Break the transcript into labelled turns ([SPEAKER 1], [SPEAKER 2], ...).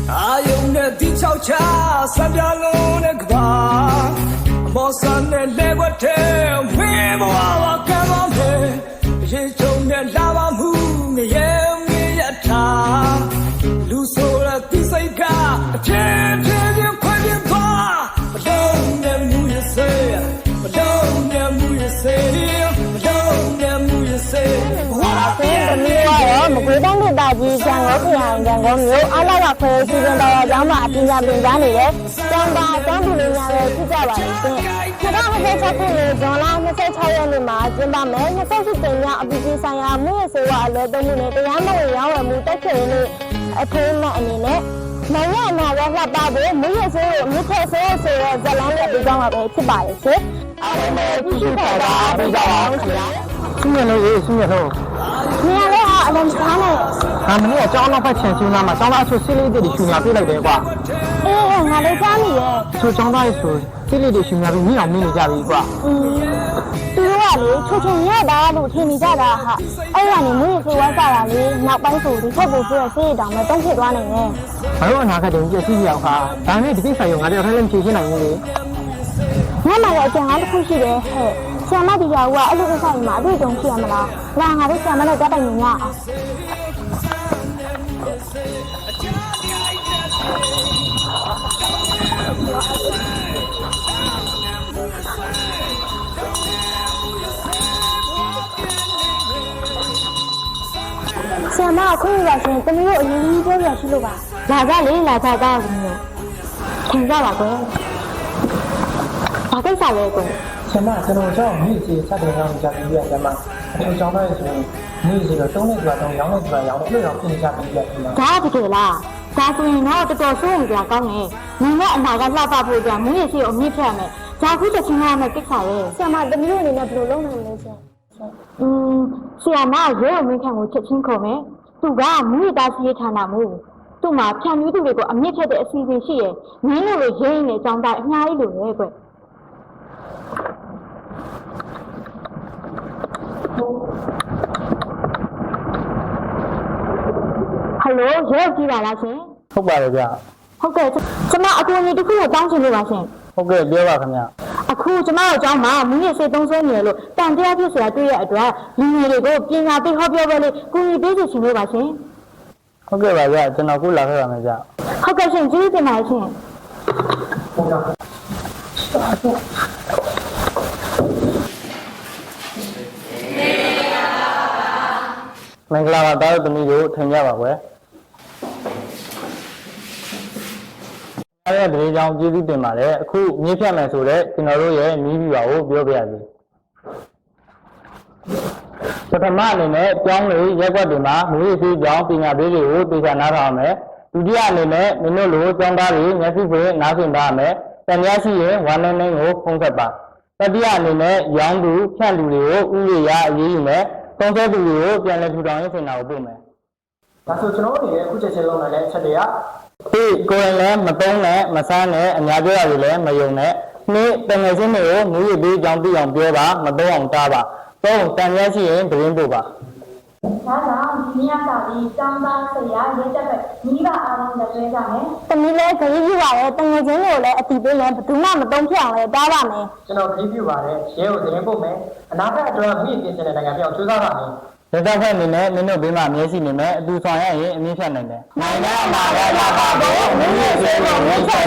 [SPEAKER 1] 阿勇的地草茶，三家路的个吧，莫山的来过天，为么我干嘛没？人中的喇叭木，没也没呀茶，路走了第三个，天天的快点跑，不懂的木也碎，不懂的木也碎，不懂的木也碎，我
[SPEAKER 2] 那真的没有，我们当地大鸡讲我这样讲我没有，阿拉个会随便到了讲嘛，平常里的，讲吧讲不了讲的去找吧一些。那我在茶铺里装了，我在茶园里嘛，金巴梅，我都是这样，毕竟三亚没有说话了，都没得，这样没有样，没得客人推买你呢。那我那个老大伯没有说，没太说这两个比较好的去吧一些。继续开吧，比较好吃。
[SPEAKER 3] 新年了也新年头。
[SPEAKER 2] 年了啊，那啥呢？
[SPEAKER 3] 俺们那交那块钱就那么，交那出这里的兄弟来的话。
[SPEAKER 2] 哎，俺来家里耶。
[SPEAKER 3] 就长大一说，这里的兄弟你要没你家的一个。
[SPEAKER 2] 对啊，你出去你要打路天你家的哈。哎呀，你没有说我啥了，你那班数的特别是谁当的东西多呢？
[SPEAKER 3] 哎呦，那个东西是要哈，但是这个费用还得他能提起来的。
[SPEAKER 2] 我那个讲俺的可惜的嘿。像那底下我一路上嘛，这种钱嘛啦，那俺都想不到这个人呀。像那可以了，现在没有你这边去了吧？来这里来这干什么？听着了，哥，他干啥来着？
[SPEAKER 3] 前嘛，这种叫米子，啥地方家里边的嘛？就交那一种米子的，东那个东，洋那个洋，那样平家里边的嘛。
[SPEAKER 2] 咋不对啦？咱是那这个收入比较高呢，你那那个老板不讲，我也是有米片的，咱回去听他们给啥的？像嘛都没有人家不弄那么些。像嘛有没看过吃清口没？都讲没大事也看那么，都嘛偏女都那个米片的事情些，你那个人呢长大哪一路那个？Hello， ရောက်ကြည့်ပါလားရှင်
[SPEAKER 3] ။ဟုတ်ပါတယ်ဗျ
[SPEAKER 2] ။ဟုတ်ကဲ့ကျွန်မအကူအညီတစ်ခုကိုတောင်းချင်လို့ပါရှင်
[SPEAKER 3] ။ဟုတ်ကဲ့ပြောပါခင်ဗျ
[SPEAKER 2] ။အခုကျွန်မတို့အကြောင်းမှာမူရစေသုံးဆွဲနေလို့တန်တရားဖြစ်ဆိုတာတွေ့ရအတွက်လူငယ်တွေကိုပညာပေးဟောပြောပွဲလေးကူညီပေးစီချင်လို့ပါရှင်
[SPEAKER 3] ။ဟုတ်ကဲ့ပါဗျ။ကျွန်တော်ခုလာခဲ့ပါမယ်ဗျ
[SPEAKER 2] ။ဟုတ်ကဲ့ရှင်ကျေးဇူးတင်ပါတယ်ရှင်။ဟုတ်ကဲ့
[SPEAKER 3] မင်္ဂလာပါတားသမီးတို့ထင်ကြပါကွယ်အားရတဲ့ကြောင့်ကျေးဇူးတင်ပါတယ်အခုမြင့်ဖြတ်မယ်ဆိုတော့ကျွန်တော်တို့ရဲ့နီးပြီးပါကိုပြောပြရစီပထမအနေနဲ့ကျောင်းလေးရက်ွက်တွေမှာမူရစီကျောင်းပညာပေးတွေကိုသိချာနားထောင်ရမယ်ဒုတိယအနေနဲ့မင်းတို့လိုကျောင်းသားတွေမျက်စိဖွင့်နားဆင်ထားရမယ်တန်များရှိရင်ဝမ်းနည်းနှင်းကိုဖုံးဆက်ပါတတိယအနေနဲ့ရောင်းသူဖြန့်သူတွေကိုဥရရအရေးယူမယ်သုံးဆသူတွေကိုပြန်လည်ထူထောင်ရေးစင်တာကိုပို့မယ်။ဒါဆိုကျွန်တော်တို့ရဲ့အခုချက်ချင်းလုံးနိုင်တဲ့အချက်တွေကဒီကိုယ်လည်းမသုံးနဲ့မဆန်းနဲ့အများပြောရတယ်လည်းမယုံနဲ့နေ့တငယ်ချင်းတွေကိုမူရပြီးကြောင်းပြအောင်ပြောပါမသုံးအောင်တားပါသုံးတန်ရရှိရင်သတင်းပို့ပါ
[SPEAKER 2] ဒါကြောင့်ဒီနေ့ကဒီကျောင်းသားဆရာရဲတက်ပဲမိဘအားလုံးလက်တွဲကြမယ်။တမီးလည်းခရီးပြပါတယ်တငယ်ချင်းတွေကိုလည်းအတီးပေးမယ်ဘယ်သူမှမတုံးဖြစ်အောင်လည်းတားပါမယ်
[SPEAKER 3] ။ကျွန်တော်ခရီးပြပါတယ်ရဲကိုသတင်းပို့မယ်အနာဂတ်အတွက်မိပြင်တဲ့နိုင်ငံပြောင်းစူးစမ်းပါမယ်။လက်သက်ဖက်အနေနဲ့မင်းတို့ဘေးမှာမျက်စိနေမယ်အတူဆောင်ရရင်အမြင့်ဖြတ်နိုင်တယ်။နိုင်ငံမှာလည်းလာပါဖို့မင်းရဲ့စေကိုဝတ်ချက်